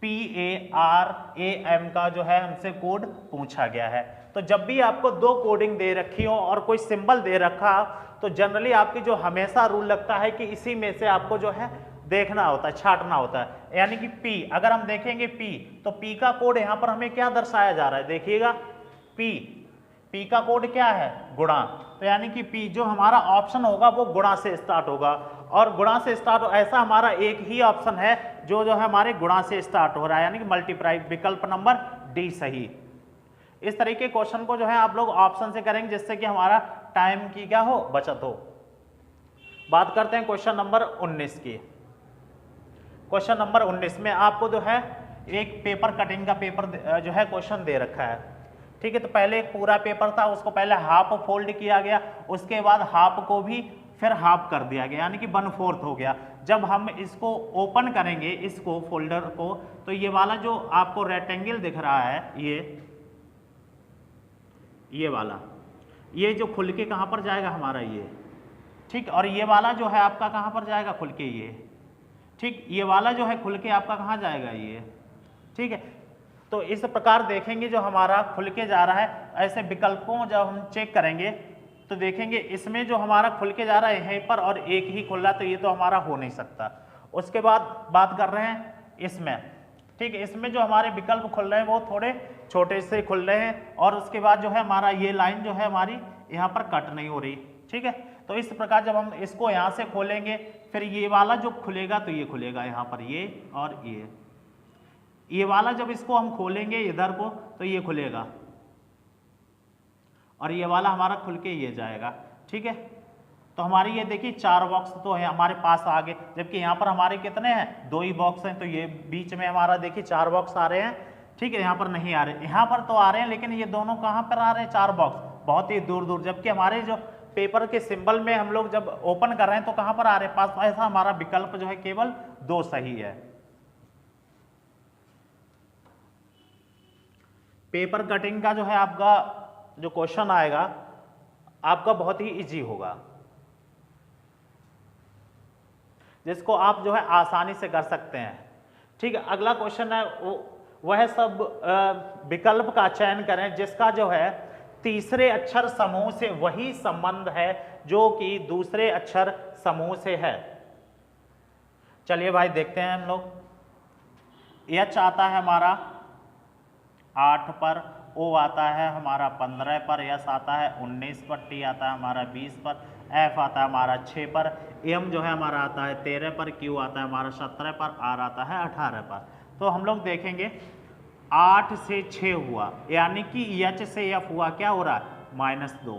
PARAM का जो है हमसे कोड पूछा गया है। तो जब भी आपको 2 कोडिंग दे रखी हो और कोई सिंबल दे रखा तो जनरली आपकी जो हमेशा रूल लगता है कि इसी में से आपको जो है देखना होता है, छांटना होता है। यानी कि P, अगर हम देखेंगे P, तो P का कोड यहाँ पर हमें क्या दर्शाया जा रहा है, देखिएगा P का कोड क्या है, गुणा। तो यानी कि P जो हमारा ऑप्शन होगा वो गुणा से स्टार्ट होगा, और गुणा से स्टार्ट, ऐसा हमारा एक ही ऑप्शन है जो है हमारे गुणा से स्टार्ट हो रहा है, यानी कि मल्टीप्लाई, विकल्प नंबर डी सही। इस तरीके क्वेश्चन को जो है आप लोग ऑप्शन से करेंगे जिससे कि हमारा टाइम की क्या हो, बचत हो। बात करते हैं क्वेश्चन नंबर 19 की। क्वेश्चन नंबर 19 में आपको जो है एक पेपर कटिंग का पेपर जो है क्वेश्चन दे रखा है, ठीक है। तो पहले एक पूरा पेपर था, उसको पहले हाफ फोल्ड किया गया, उसके बाद हाफ को भी फिर हाफ कर दिया गया, यानी कि 1/4 हो गया। जब हम इसको ओपन करेंगे, इसको फोल्डर को, तो ये वाला जो आपको रेक्टेंगल दिख रहा है, ये वाला, ये जो खुल के कहाँ पर जाएगा हमारा, ये, ठीक। और ये वाला जो है आपका कहाँ पर जाएगा, खुल के, ये, ठीक। ये वाला जो है खुल के आपका कहाँ जाएगा, ये, ठीक है। तो इस प्रकार देखेंगे जो हमारा खुल के जा रहा है, ऐसे विकल्पों जब हम चेक करेंगे तो देखेंगे इसमें जो हमारा खुल के जा रहा है यहीं पर, और एक ही खुल रहा है, तो ये तो हमारा हो नहीं सकता। उसके बाद बात कर रहे हैं इसमें, ठीक है। इसमें जो हमारे विकल्प खुल रहे हैं वो थोड़े छोटे से खुल रहे हैं, और उसके बाद जो है हमारा ये लाइन जो है हमारी यहाँ पर कट नहीं हो रही, ठीक है। तो इस प्रकार जब हम इसको यहाँ से खोलेंगे, फिर ये वाला जो खुलेगा तो ये खुलेगा यहाँ पर, ये और ये वाला जब इसको हम खोलेंगे इधर को तो ये खुलेगा, और ये वाला हमारा खुल के ये जाएगा, ठीक है। तो हमारी ये देखिए 4 बॉक्स तो है हमारे पास आगे, जबकि यहाँ पर हमारे कितने हैं, 2 ही बॉक्स हैं। तो ये बीच में हमारा देखिए 4 बॉक्स आ रहे हैं, ठीक है। यहाँ पर नहीं आ रहे, यहाँ पर तो आ रहे हैं, लेकिन ये दोनों कहाँ पर आ रहे हैं, 4 बॉक्स बहुत ही दूर दूर। जबकि हमारे जो पेपर के सिंबल में हम लोग जब ओपन कर रहे हैं तो कहाँ पर आ रहे हैं, पास। ऐसा हमारा विकल्प जो है केवल 2 सही है। पेपर कटिंग का जो है आपका जो क्वेश्चन आएगा आपका बहुत ही इजी होगा, जिसको आप जो है आसानी से कर सकते हैं, ठीक है। अगला क्वेश्चन है वह सब विकल्प का चयन करें जिसका जो है तीसरे अक्षर समूह से वही संबंध है जो कि दूसरे अक्षर समूह से है। चलिए भाई देखते हैं हम लोग। एच आता है हमारा 8 पर, ओ आता है हमारा 15 पर, एस आता है 19 पर, टी आता है हमारा 20 पर, एफ आता है हमारा 6 पर, एम जो है हमारा आता है 13 पर, क्यू आता है हमारा 17 पर, आर आता है 18 पर। तो हम लोग देखेंगे 8 से 6 हुआ, यानी कि एच से एफ हुआ, क्या हो रहा है, -2।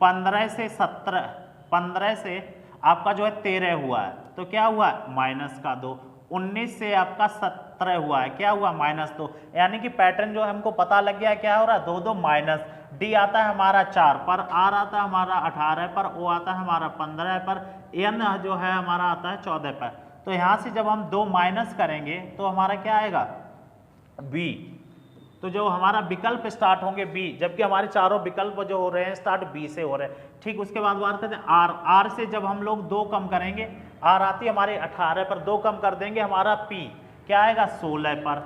15 से 17, 15 से आपका जो है 13 हुआ है, तो क्या हुआ, -2। 19 से आपका 17 हुआ है, क्या हुआ, -2। यानी कि पैटर्न जो हमको पता लग गया क्या हो रहा है, 2 2 माइनस। डी आता है हमारा 4 पर, आर आता है हमारा 18 पर, ओ आता है हमारा 15 पर, एन जो है हमारा आता है 14 पर। तो यहाँ से जब हम 2 माइनस करेंगे तो हमारा क्या आएगा, बी। तो जो हमारा विकल्प स्टार्ट होंगे बी, जबकि हमारे चारों विकल्प जो हो रहे हैं स्टार्ट बी से हो रहे हैं, ठीक। उसके बाद बात करते हैं आर। आर से जब हम लोग 2 कम करेंगे आर आती है हमारे 18 पर, 2 कम कर देंगे हमारा पी क्या आएगा 16 पर,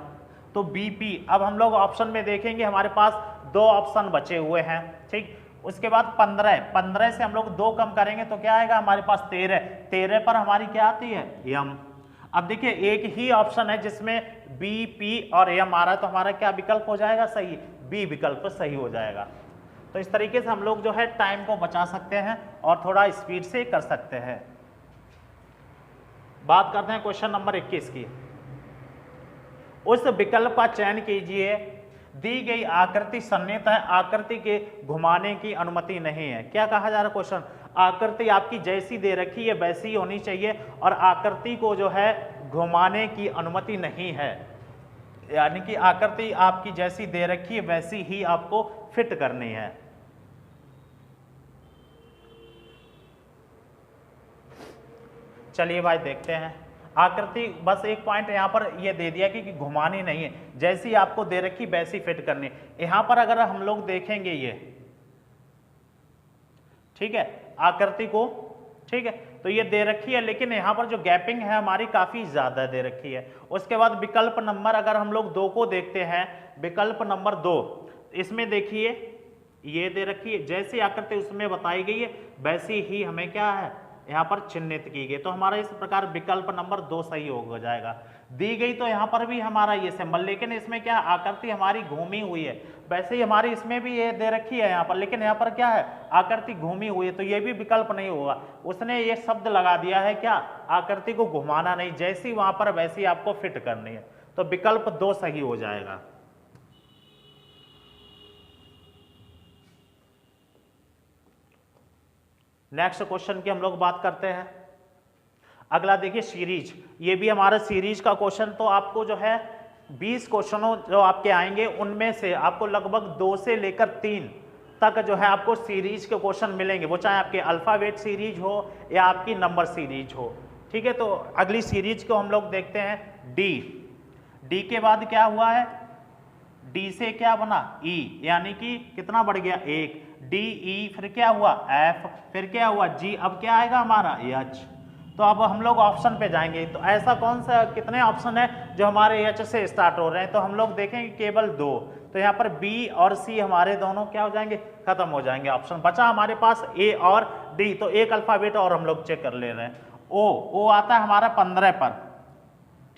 तो बीपी। अब हम लोग ऑप्शन में देखेंगे हमारे पास 2 ऑप्शन बचे हुए हैं, ठीक। उसके बाद 15 से हम लोग 2 कम करेंगे तो क्या आएगा हमारे पास 13 पर हमारी क्या आती है यम। अब देखिए एक ही ऑप्शन है जिसमें बी पी और यम आ रहा है, तो हमारा क्या विकल्प हो जाएगा सही, बी विकल्प सही हो जाएगा। तो इस तरीके से हम लोग जो है टाइम को बचा सकते हैं और थोड़ा स्पीड से कर सकते हैं। बात करते हैं क्वेश्चन नंबर 21 की। उस विकल्प का चयन कीजिए, दी गई आकृति सन्निहित है, आकृति के घुमाने की अनुमति नहीं है। क्या कहा जा रहा है क्वेश्चन, आकृति आपकी जैसी दे रखी है वैसी ही होनी चाहिए और आकृति को जो है घुमाने की अनुमति नहीं है, यानी कि आकृति आपकी जैसी दे रखी है वैसी ही आपको फिट करनी है। चलिए भाई देखते हैं आकृति, बस एक पॉइंट यहाँ पर ये दे दिया कि घुमानी नहीं है, जैसी आपको दे रखी वैसी फिट करनी। यहाँ पर अगर हम लोग देखेंगे ये, ठीक है, आकृति को, ठीक है, तो ये दे रखी है लेकिन यहाँ पर जो गैपिंग है हमारी काफी ज्यादा दे रखी है। उसके बाद विकल्प नंबर अगर हम लोग 2 को देखते हैं, विकल्प नंबर 2, इसमें देखिए ये दे रखी है, जैसी आकृति उसमें बताई गई है वैसी ही हमें क्या है यहाँ पर चिन्हित की गई, तो हमारा इस प्रकार विकल्प नंबर 2 सही हो जाएगा। दी गई तो यहाँ पर भी हमारा ये सिंबल, लेकिन इसमें क्या आकृति हमारी घूमी हुई है, वैसे ही हमारी इसमें भी ये दे रखी है यहाँ पर, लेकिन यहाँ पर क्या है आकृति घूमी हुई है, तो ये भी विकल्प नहीं होगा। उसने ये शब्द लगा दिया है क्या, आकृति को घुमाना नहीं, जैसी वहां पर वैसी आपको फिट करनी है, तो विकल्प 2 सही हो जाएगा। नेक्स्ट क्वेश्चन की हम लोग बात करते हैं। अगला देखिए सीरीज, ये भी हमारा सीरीज का क्वेश्चन, तो आपको जो है 20 क्वेश्चनों जो आपके आएंगे उनमें से आपको लगभग 2 से लेकर 3 तक जो है आपको सीरीज के क्वेश्चन मिलेंगे, वो चाहे आपके अल्फाबेट सीरीज हो या आपकी नंबर सीरीज हो, ठीक है। तो अगली सीरीज को हम लोग देखते हैं डी। डी के बाद क्या हुआ है, डी से क्या बना ई, यानी कि कितना बढ़ गया 1, डी ई, फिर क्या हुआ एफ, फिर क्या हुआ जी, अब क्या आएगा हमारा एच। तो अब हम लोग ऑप्शन पे जाएंगे, तो ऐसा कौन सा कितने ऑप्शन है जो हमारे एच से स्टार्ट हो रहे हैं, तो हम लोग देखेंगे केवल 2, तो यहाँ पर बी और सी हमारे दोनों क्या हो जाएंगे खत्म हो जाएंगे, ऑप्शन बचा हमारे पास ए और डी, तो एक अल्फाबेट और हम लोग चेक कर ले रहे हैं। ओ आता है हमारा 15 पर,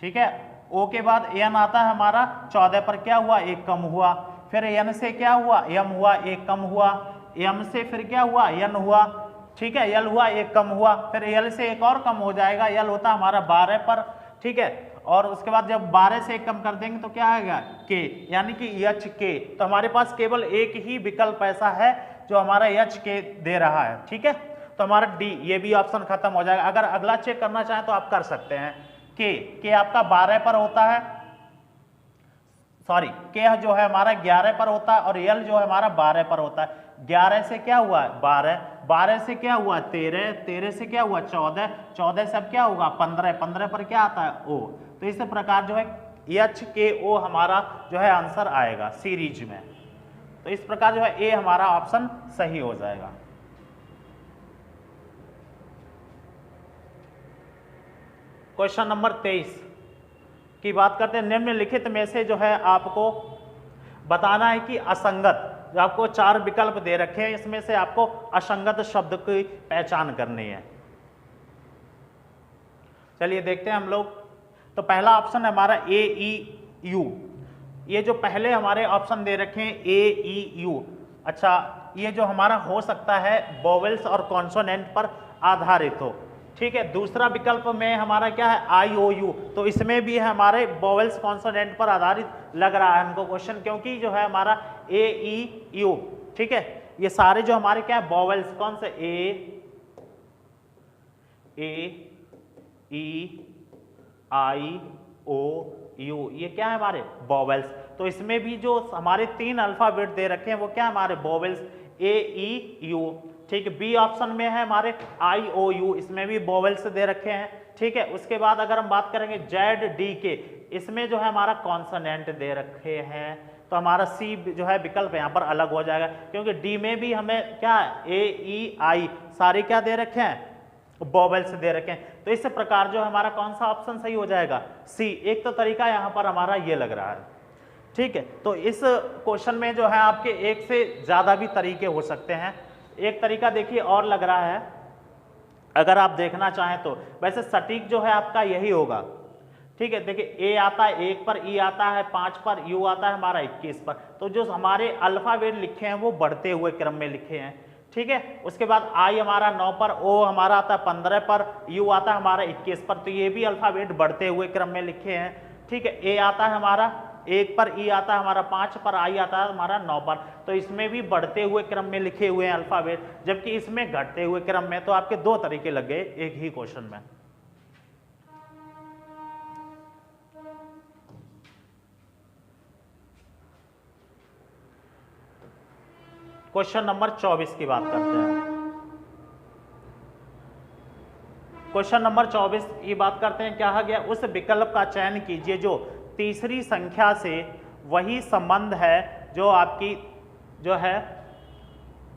ठीक है, ओ के बाद एन आता है हमारा 14 पर, क्या हुआ 1 कम हुआ, फिर एन से क्या हुआ एम हुआ 1 कम हुआ, एम से फिर क्या हुआ एन हुआ, ठीक है, यल हुआ 1 कम हुआ, फिर यल से 1 और कम हो जाएगा, यल होता है हमारा 12 पर, ठीक है, और उसके बाद जब 12 से 1 कम कर देंगे तो क्या आएगा के, यानी कि एच के। तो हमारे पास केवल एक ही विकल्प ऐसा है जो हमारा एच के दे रहा है, ठीक है, तो हमारा डी, ये भी ऑप्शन खत्म हो जाएगा। अगर अगला चेक करना चाहें तो आप कर सकते हैं, के आपका 12 पर होता है, सॉरी के जो है हमारा 11 पर होता है और यल जो है हमारा 12 पर होता है। 11 से क्या हुआ 12, 12 से क्या हुआ 13, 13 से क्या हुआ 14, 14 से अब क्या होगा 15, 15 पर क्या आता है ओ। तो इस प्रकार जो है एच के ओ हमारा जो है आंसर आएगा सीरीज में, तो इस प्रकार जो है ए हमारा ऑप्शन सही हो जाएगा। क्वेश्चन नंबर 23 की बात करते हैं। निम्नलिखित में से जो है आपको बताना है कि असंगत, जो आपको 4 विकल्प दे रखे हैं इसमें से आपको असंगत शब्द की पहचान करनी है। चलिए देखते हैं हम लोग। तो पहला ऑप्शन है हमारा ए ई यू, ये जो पहले हमारे ऑप्शन दे रखे हैं ए ई यू, अच्छा ये जो हमारा हो सकता है वोवेल्स और कॉन्सोनेंट पर आधारित हो, ठीक है। दूसरा विकल्प में हमारा क्या है आई ओ यू, तो इसमें भी है हमारे वोवेल्स कॉन्सोनेंट पर आधारित लग रहा है हमको क्वेश्चन, क्योंकि जो है हमारा ए ई यू, ठीक है, ये सारे जो हमारे क्या है वोवेल्स, कौन से ए ई आई ओ यू, ये क्या है हमारे वोवेल्स। तो इसमें भी जो हमारे 3 अल्फाबेट दे रखे हैं वो क्या है हमारे वोवेल्स ए ई यू, ठीक है। बी ऑप्शन में है हमारे आई ओ यू, इसमें भी वोवेल्स दे रखे हैं, ठीक है। उसके बाद अगर हम बात करेंगे जेड डी के, इसमें जो है हमारा कॉन्सोनेंट दे रखे हैं, तो हमारा सी जो है विकल्प यहाँ पर अलग हो जाएगा, क्योंकि डी में भी हमें क्या ए ई आई सारे क्या दे रखे हैं वोवेल्स दे रखे हैं। तो इस प्रकार जो हमारा कौन सा ऑप्शन सही हो जाएगा, सी। एक तो तरीका यहाँ पर हमारा ये लग रहा है, ठीक है। तो इस क्वेश्चन में जो है आपके एक से ज्यादा भी तरीके हो सकते हैं। एक तरीका देखिए और लग रहा है, अगर आप देखना चाहें तो वैसे सटीक जो है आपका यही होगा, ठीक है। देखिए ए आता है 1 पर, ई आता है 5 पर, यू आता है हमारा 21 पर। तो जो हमारे अल्फाबेट लिखे हैं वो बढ़ते हुए क्रम में लिखे हैं, ठीक है। उसके बाद आई हमारा 9 पर, ओ हमारा आता है 15 पर, यू आता है हमारा 21 पर। तो ये भी अल्फाबेट बढ़ते हुए क्रम में लिखे हैं, ठीक है। ए आता है हमारा 1 पर, ई आता है हमारा 5 पर, आई आता है हमारा 9 पर। तो इसमें भी बढ़ते हुए क्रम में लिखे हुए हैं अल्फाबेट, जबकि इसमें घटते हुए क्रम में। तो आपके दो तरीके लग गए एक ही क्वेश्चन में। क्वेश्चन नंबर 24 की बात करते हैं। क्वेश्चन नंबर 24 की बात करते हैं। क्या गया, उस विकल्प का चयन कीजिए जो तीसरी संख्या से वही संबंध है जो आपकी जो है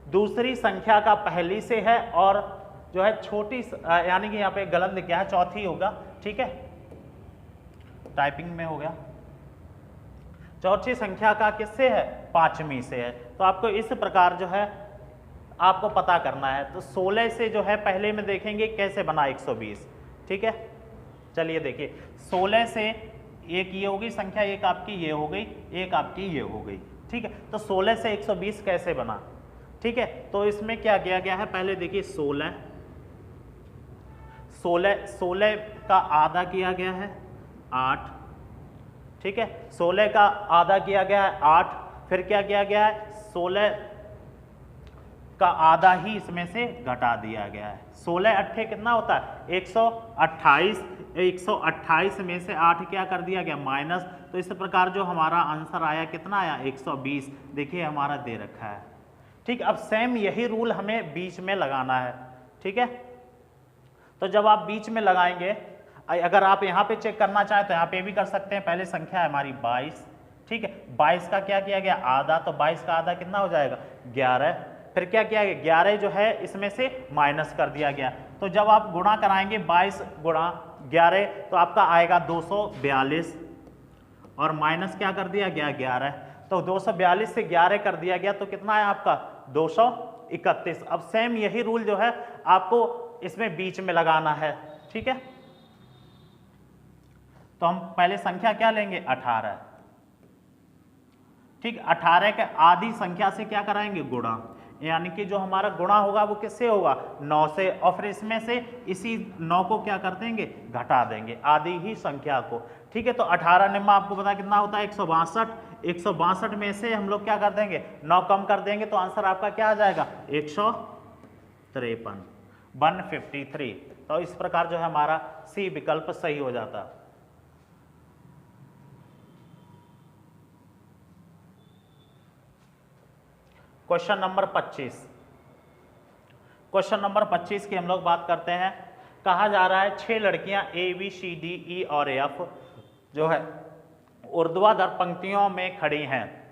दूसरी संख्या का पहली से है, और जो है छोटी, यानी कि यहाँ पे गलत लिखा है, चौथी होगा, ठीक है, टाइपिंग में हो गया। चौथी संख्या का किससे है, पांचवी से है। तो आपको इस प्रकार जो है आपको पता करना है। तो 16 से जो है पहले में देखेंगे कैसे बना 120, ठीक है। चलिए देखिए 16 से एक ये होगी संख्या, एक आपकी ये हो गई, एक आपकी ये हो गई, ठीक है। तो 16 से 120 कैसे बना, ठीक है। तो इसमें क्या किया गया है, पहले देखिए 16 का आधा किया गया है 8, ठीक है। 16 का आधा किया गया है 8, फिर क्या किया गया है 16 का आधा ही इसमें से घटा दिया गया है। 16 अट्ठे कितना होता है 128, 128 में से 8 क्या कर दिया गया माइनस। तो इस प्रकार जो हमारा आंसर आया कितना आया 120, देखिए हमारा दे रखा है, ठीक। अब सेम यही रूल हमें बीच में लगाना है, ठीक है। तो जब आप बीच में लगाएंगे, अगर आप यहाँ पे चेक करना चाहें तो यहाँ पे भी कर सकते हैं। पहले संख्या है हमारी 22, ठीक है। 22 का क्या किया गया आधा, तो 22 का आधा कितना हो जाएगा 11। फिर क्या किया गया 11 जो है इसमें से माइनस कर दिया गया। तो जब आप गुणा कराएंगे 22 गुणा 11 तो आपका आएगा 242, और माइनस क्या कर दिया गया 11। तो 242 से 11 कर दिया गया तो कितना है आपका 231। अब सेम यही रूल जो है आपको इसमें बीच में लगाना है, ठीक है। तो हम पहले संख्या क्या लेंगे 18, ठीक। 18 के आधी संख्या से क्या कराएंगे गुणा, यानी कि जो हमारा गुणा होगा वो किससे होगा 9 से, और फिर इसमें से इसी 9 को क्या कर देंगे घटा देंगे आधी ही संख्या को, ठीक है। तो 18 निम्मा आपको पता कितना होता है 162, 162 में से हम लोग क्या कर देंगे 9 कम कर देंगे, तो आंसर आपका क्या आ जाएगा 153, 153। तो इस प्रकार जो है हमारा सी विकल्प सही हो जाता। क्वेश्चन नंबर 25, क्वेश्चन नंबर 25 की हम लोग बात करते हैं। कहा जा रहा है 6 लड़कियां ABCDE और F जो है ऊर्ध्वाधर पंक्तियों में खड़ी हैं।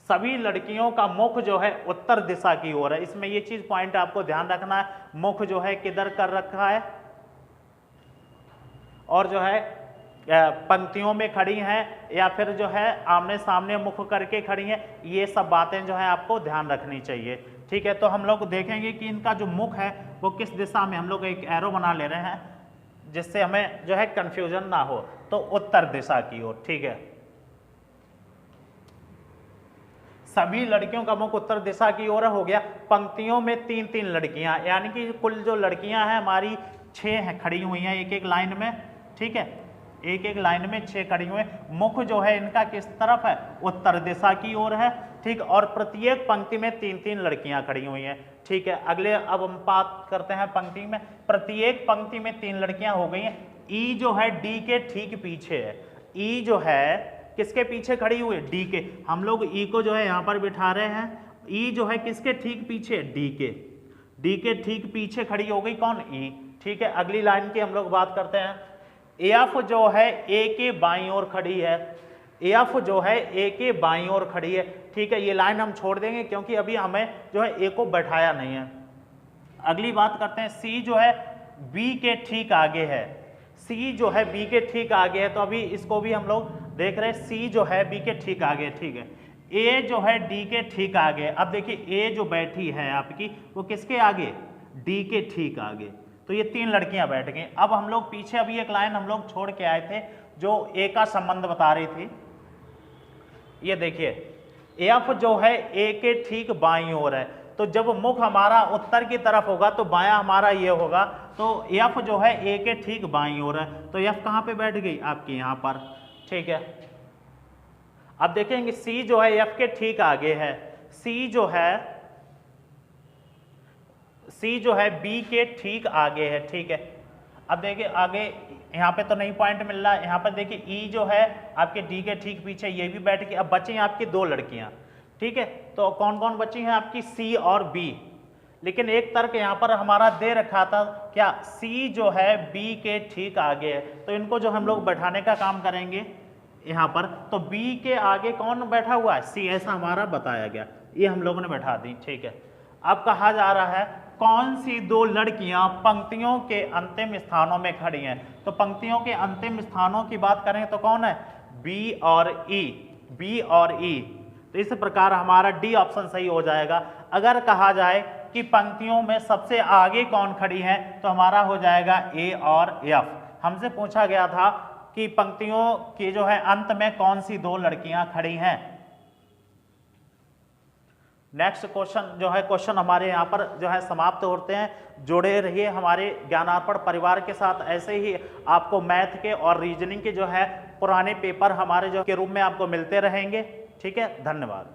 सभी लड़कियों का मुख जो है उत्तर दिशा की ओर है। इसमें ये चीज पॉइंट आपको ध्यान रखना है, मुख जो है किधर कर रखा है, और जो है पंक्तियों में खड़ी हैं या फिर जो है आमने सामने मुख करके खड़ी हैं। ये सब बातें जो है आपको ध्यान रखनी चाहिए, ठीक है। तो हम लोग देखेंगे कि इनका जो मुख है वो किस दिशा में, हम लोग एक एरो बना ले रहे हैं जिससे हमें जो है कंफ्यूजन ना हो। तो उत्तर दिशा की ओर, ठीक है। सभी लड़कियों का मुख उत्तर दिशा की ओर हो गया। पंक्तियों में 3-3 लड़कियां, यानी कि कुल जो लड़कियां हैं हमारी 6 हैं, खड़ी हुई हैं एक एक लाइन में, ठीक है। एक एक लाइन में 6 खड़ी हुए। मुख जो है इनका किस तरफ है उत्तर दिशा की ओर है, ठीक। और प्रत्येक पंक्ति में 3-3 लड़कियां खड़ी हुई हैं, ठीक है। अगले अब हम बात करते हैं पंक्ति में। प्रत्येक पंक्ति में 3 लड़कियां हो गई हैं। ई जो है डी के ठीक पीछे है। ई जो है किसके पीछे खड़ी हुई है डी के। हम लोग ई को जो है यहाँ पर बिठा रहे हैं। ई जो है किसके ठीक पीछे डी के। डी के ठीक पीछे खड़ी हो गई कौन ई, ठीक है। अगली लाइन की हम लोग बात करते हैं। एफ जो है ए के बाईं ओर खड़ी है। एफ जो है ए के बाईं ओर खड़ी है, ठीक है। ये लाइन हम छोड़ देंगे क्योंकि अभी हमें जो है ए को बैठाया नहीं है। अगली बात करते हैं, सी जो है बी के ठीक आगे है, सी जो है बी के ठीक आगे है, तो अभी इसको भी हम लोग देख रहे हैं, सी जो है बी के ठीक आगे, ठीक है। ए जो है डी के ठीक आगे, अब देखिए ए जो बैठी है आपकी वो किसके आगे, डी के ठीक आगे, तो ये 3 लड़कियां बैठ गई। अब हम लोग पीछे अभी एक लाइन हम लोग छोड़ के आए थे जो ए का संबंध बता रही थी, ये देखिए एफ जो है ए के ठीक बाईं ओर है, तो जब मुख हमारा उत्तर की तरफ होगा तो बायां हमारा ये होगा, तो एफ जो है ए के ठीक बाईं ओर है, तो एफ कहाँ पे बैठ गई आपकी यहाँ पर, ठीक है। अब देखेंगे सी जो है एफ के ठीक आगे है, सी जो है बी के ठीक आगे है, ठीक है। अब देखिए आगे यहाँ पे तो नहीं पॉइंट मिल रहा है, यहाँ पर देखिए ई जो है आपके डी के ठीक पीछे, ये भी बैठ गई। अब बची हैं आपकी 2 लड़कियां, ठीक है, तो कौन कौन बची हैं आपकी, सी और बी। लेकिन एक तर्क यहाँ पर हमारा दे रखा था क्या, सी जो है बी के ठीक आगे है, तो इनको जो हम लोग बैठाने का काम करेंगे यहाँ पर, तो बी के आगे कौन बैठा हुआ है, सी, ऐसा हमारा बताया गया, ये हम लोगों ने बैठा दी, ठीक है। अब कहा जा रहा है कौन सी 2 लड़कियां पंक्तियों के अंतिम स्थानों में खड़ी हैं, तो पंक्तियों के अंतिम स्थानों की बात करें तो कौन है, बी और ई, बी और ई, तो इस प्रकार हमारा डी ऑप्शन सही हो जाएगा। अगर कहा जाए कि पंक्तियों में सबसे आगे कौन खड़ी है, तो हमारा हो जाएगा ए और एफ। हमसे पूछा गया था कि पंक्तियों के जो है अंत में कौन सी 2 लड़कियां खड़ी हैं। नेक्स्ट क्वेश्चन जो है, क्वेश्चन हमारे यहाँ पर जो है समाप्त होते हैं। जुड़े रहिए हमारे ज्ञानार्पण परिवार के साथ, ऐसे ही आपको मैथ के और रीजनिंग के जो है पुराने पेपर हमारे जो के रूप में आपको मिलते रहेंगे, ठीक है। धन्यवाद।